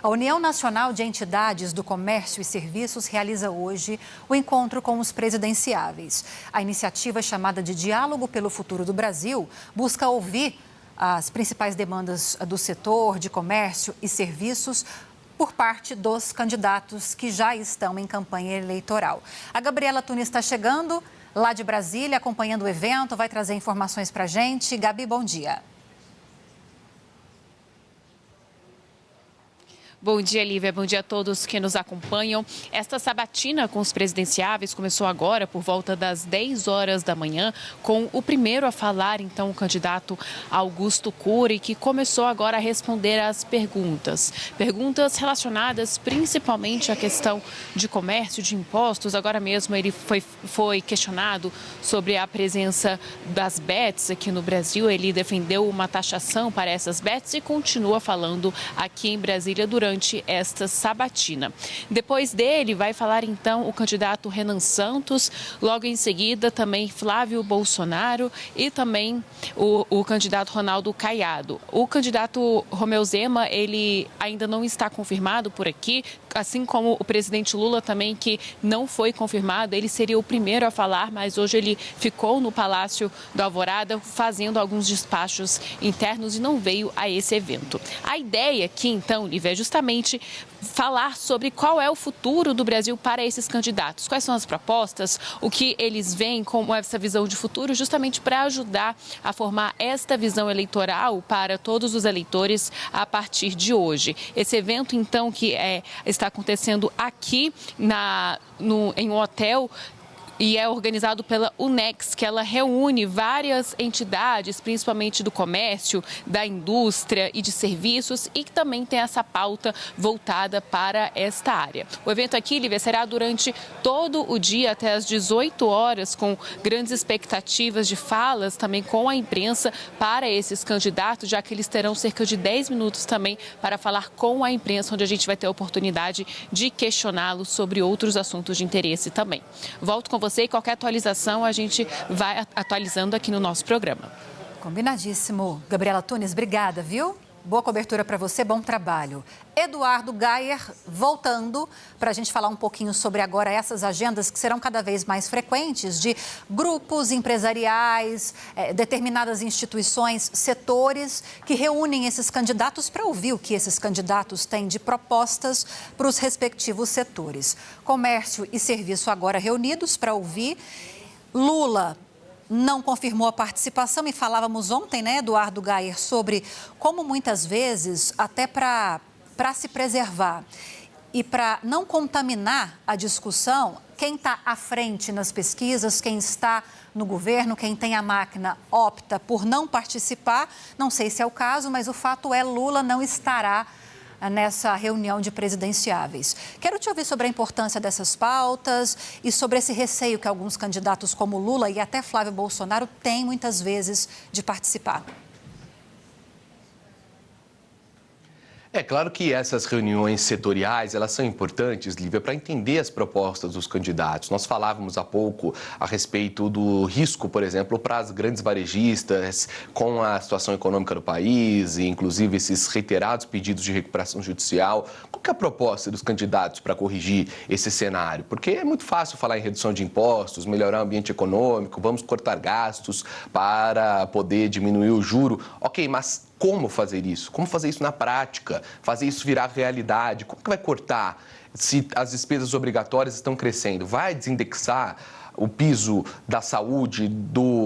A União Nacional de Entidades do Comércio e Serviços realiza hoje o encontro com os presidenciáveis. A iniciativa, chamada de Diálogo pelo Futuro do Brasil, busca ouvir as principais demandas do setor de comércio e serviços por parte dos candidatos que já estão em campanha eleitoral. A Gabriela Tunis está chegando lá de Brasília, acompanhando o evento, vai trazer informações para a gente. Gabi, bom dia. Bom dia, Lívia. Bom dia a todos que nos acompanham. Esta sabatina com os presidenciáveis começou agora por volta das 10 horas da manhã, com o primeiro a falar, então, o candidato Augusto Cury, que começou agora a responder às perguntas. Perguntas relacionadas principalmente à questão de comércio, de impostos. Agora mesmo ele foi questionado sobre a presença das bets aqui no Brasil. Ele defendeu uma taxação para essas bets e continua falando aqui em Brasília durante esta sabatina. Depois dele vai falar então o candidato Renan Santos, logo em seguida também Flávio Bolsonaro e também o candidato Ronaldo Caiado. O candidato Romeu Zema, ele ainda não está confirmado por aqui, assim como o presidente Lula também, que não foi confirmado. Ele seria o primeiro a falar, mas hoje ele ficou no Palácio do Alvorada fazendo alguns despachos internos e não veio a esse evento. A ideia aqui então, Lívia, é justamente falar sobre qual é o futuro do Brasil para esses candidatos, quais são as propostas, o que eles veem como essa visão de futuro, justamente para ajudar a formar esta visão eleitoral para todos os eleitores a partir de hoje. Esse evento, então, que está acontecendo aqui em um hotel, e é organizado pela UNEX, que ela reúne várias entidades, principalmente do comércio, da indústria e de serviços, e que também tem essa pauta voltada para esta área. O evento aqui, Lívia, será durante todo o dia, até às 18 horas, com grandes expectativas de falas também com a imprensa para esses candidatos, já que eles terão cerca de 10 minutos também para falar com a imprensa, onde a gente vai ter a oportunidade de questioná-los sobre outros assuntos de interesse também. Volto com você e qualquer atualização a gente vai atualizando aqui no nosso programa. Combinadíssimo. Gabriela Tunis, obrigada, viu? Boa cobertura para você, bom trabalho. Eduardo Gayer, voltando para a gente falar um pouquinho sobre agora essas agendas que serão cada vez mais frequentes de grupos empresariais, determinadas instituições, setores que reúnem esses candidatos para ouvir o que esses candidatos têm de propostas para os respectivos setores. Comércio e serviço agora reunidos para ouvir. Lula não confirmou a participação e falávamos ontem, né, Eduardo Gayer, sobre como muitas vezes, até para se preservar e para não contaminar a discussão, quem está à frente nas pesquisas, quem está no governo, quem tem a máquina, opta por não participar. Não sei se é o caso, mas o fato é Lula não estará nessa reunião de presidenciáveis. Quero te ouvir sobre a importância dessas pautas e sobre esse receio que alguns candidatos como Lula e até Flávio Bolsonaro têm muitas vezes de participar. É claro que essas reuniões setoriais, elas são importantes, Lívia, para entender as propostas dos candidatos. Nós falávamos há pouco a respeito do risco, por exemplo, para as grandes varejistas com a situação econômica do país e, inclusive, esses reiterados pedidos de recuperação judicial. Qual que é a proposta dos candidatos para corrigir esse cenário? Porque é muito fácil falar em redução de impostos, melhorar o ambiente econômico, vamos cortar gastos para poder diminuir o juro. Ok, mas como fazer isso? Como fazer isso na prática? Fazer isso virar realidade? Como que vai cortar se as despesas obrigatórias estão crescendo? Vai desindexar o piso da saúde,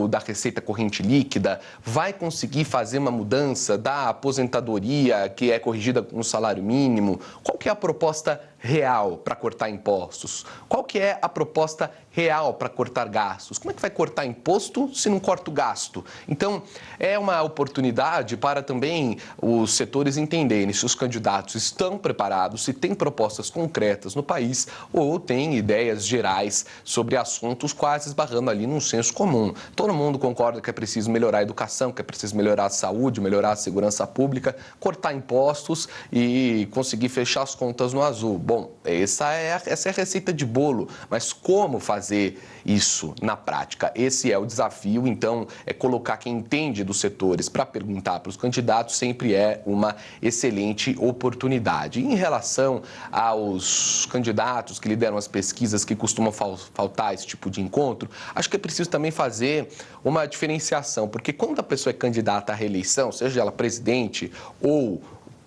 da receita corrente líquida? Vai conseguir fazer uma mudança da aposentadoria que é corrigida no salário mínimo? Qual que é a proposta real para cortar impostos? Qual que é a proposta real para cortar gastos? Como é que vai cortar imposto se não corta o gasto? Então, é uma oportunidade para também os setores entenderem se os candidatos estão preparados, se têm propostas concretas no país ou têm ideias gerais sobre assuntos quase esbarrando ali num senso comum. Todo mundo concorda que é preciso melhorar a educação, que é preciso melhorar a saúde, melhorar a segurança pública, cortar impostos e conseguir fechar as contas no azul. Bom, essa é a receita de bolo, mas como fazer isso na prática? Esse é o desafio, então, colocar quem entende dos setores para perguntar para os candidatos sempre é uma excelente oportunidade. Em relação aos candidatos que lideram as pesquisas que costumam faltar esse tipo de encontro, acho que é preciso também fazer uma diferenciação, porque quando a pessoa é candidata à reeleição, seja ela presidente ou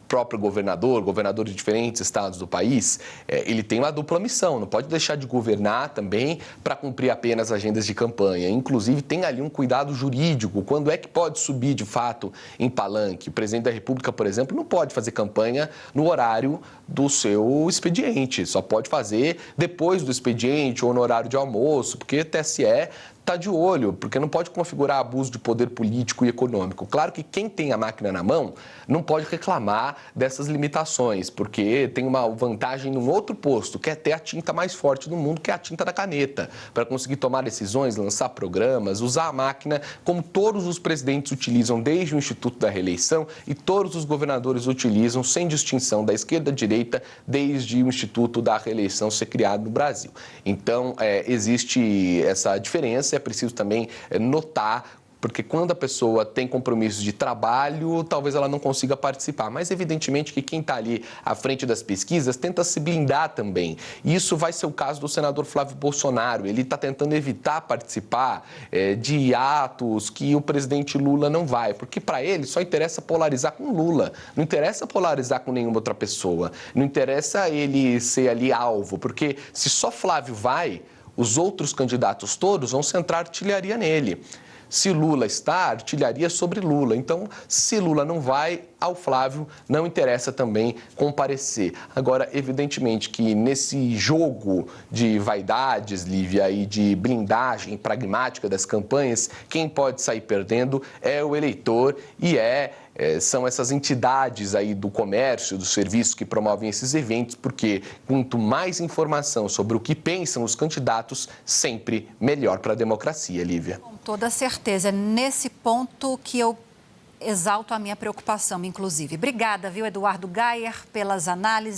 próprio governador de diferentes estados do país, ele tem uma dupla missão, não pode deixar de governar também para cumprir apenas agendas de campanha. Inclusive, tem ali um cuidado jurídico, quando é que pode subir de fato em palanque. O presidente da República, por exemplo, não pode fazer campanha no horário do seu expediente, só pode fazer depois do expediente ou no horário de almoço, porque o TSE está de olho, porque não pode configurar abuso de poder político e econômico. Claro que quem tem a máquina na mão não pode reclamar dessas limitações, porque tem uma vantagem num outro posto, que é ter a tinta mais forte do mundo, que é a tinta da caneta, para conseguir tomar decisões, lançar programas, usar a máquina como todos os presidentes utilizam desde o Instituto da Reeleição e todos os governadores utilizam, sem distinção da esquerda à direita, desde o Instituto da Reeleição ser criado no Brasil. Então, existe essa diferença. É preciso também notar, porque quando a pessoa tem compromissos de trabalho, talvez ela não consiga participar. Mas, evidentemente, que quem está ali à frente das pesquisas tenta se blindar também. E isso vai ser o caso do senador Flávio Bolsonaro. Ele está tentando evitar participar de atos que o presidente Lula não vai, porque para ele só interessa polarizar com Lula. Não interessa polarizar com nenhuma outra pessoa. Não interessa ele ser ali alvo, porque se só Flávio vai, os outros candidatos todos vão centrar artilharia nele. Se Lula está, artilharia sobre Lula. Então, se Lula não vai, ao Flávio não interessa também comparecer. Agora, evidentemente que nesse jogo de vaidades, Lívia, e de blindagem pragmática das campanhas, quem pode sair perdendo é o eleitor e são essas entidades aí do comércio, dos serviços que promovem esses eventos, porque quanto mais informação sobre o que pensam os candidatos, sempre melhor para a democracia, Lívia. Com toda certeza. É nesse ponto que eu exalto a minha preocupação, inclusive. Obrigada, viu, Eduardo Gayer, pelas análises.